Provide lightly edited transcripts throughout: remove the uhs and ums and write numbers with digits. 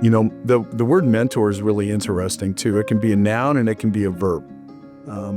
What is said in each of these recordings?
You know, the word mentor is really interesting too. It can be a noun and it can be a verb.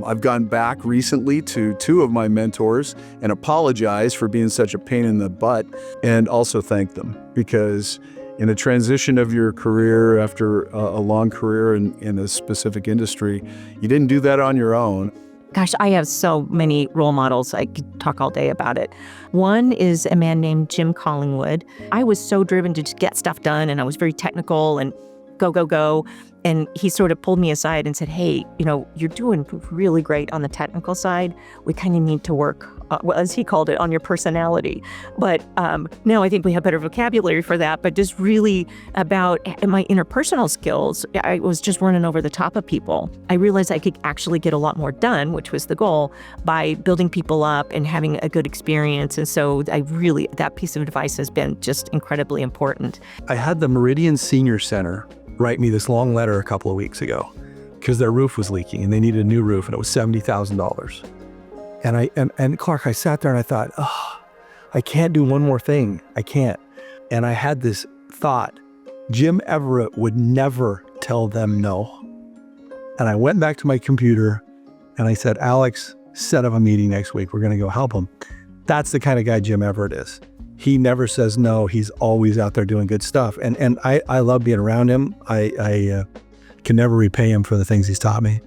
I've gone back recently to two of my mentors and apologized for being such a pain in the butt, and also thank them, because in a transition of your career after a long career in a specific industry, you didn't do that on your own. Gosh, I have so many role models. I could talk all day about it. One is a man named Jim Collingwood. I was so driven to just get stuff done, and I was very technical and go, go, go. And he sort of pulled me aside and said, hey, you know, you're doing really great on the technical side. We kind of need to work, well, as he called it, on your personality. But now I think we have better vocabulary for that. But just really about my interpersonal skills, I was just running over the top of people. I realized I could actually get a lot more done, which was the goal, by building people up and having a good experience. And so that piece of advice has been just incredibly important. I had the Meridian Senior Center write me this long letter a couple of weeks ago because their roof was leaking and they needed a new roof, and it was $70,000. And Clark, I sat there and I thought, oh, I can't do one more thing. I can't. And I had this thought, Jim Everett would never tell them no. And I went back to my computer and I said, Alex, set up a meeting next week. We're going to go help him. That's the kind of guy Jim Everett is. He never says no. He's always out there doing good stuff. And I love being around him. I can never repay him for the things he's taught me.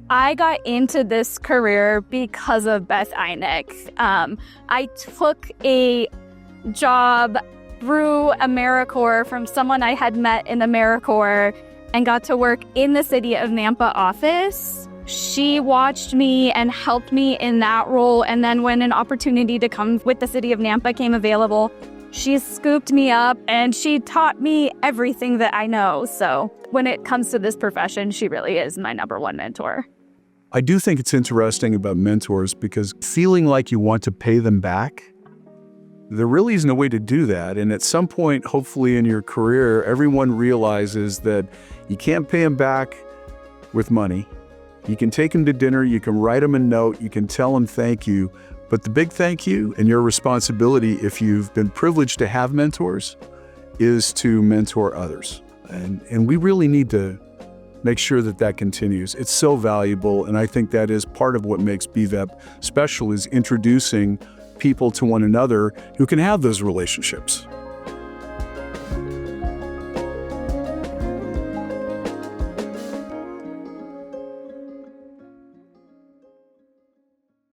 I got into this career because of Beth Einig. I took a job through AmeriCorps from someone I had met in AmeriCorps and got to work in the City of Nampa office. She watched me and helped me in that role. And then when an opportunity to come with the City of Nampa came available, she scooped me up and she taught me everything that I know. So when it comes to this profession, she really is my number one mentor. I do think it's interesting about mentors because feeling like you want to pay them back, there really isn't a way to do that. And at some point, hopefully in your career, everyone realizes that you can't pay them back with money. You can take them to dinner, you can write them a note, you can tell them thank you, but the big thank you and your responsibility, if you've been privileged to have mentors, is to mentor others. And we really need to make sure that continues. It's so valuable, and I think that is part of what makes BVEP special, is introducing people to one another who can have those relationships.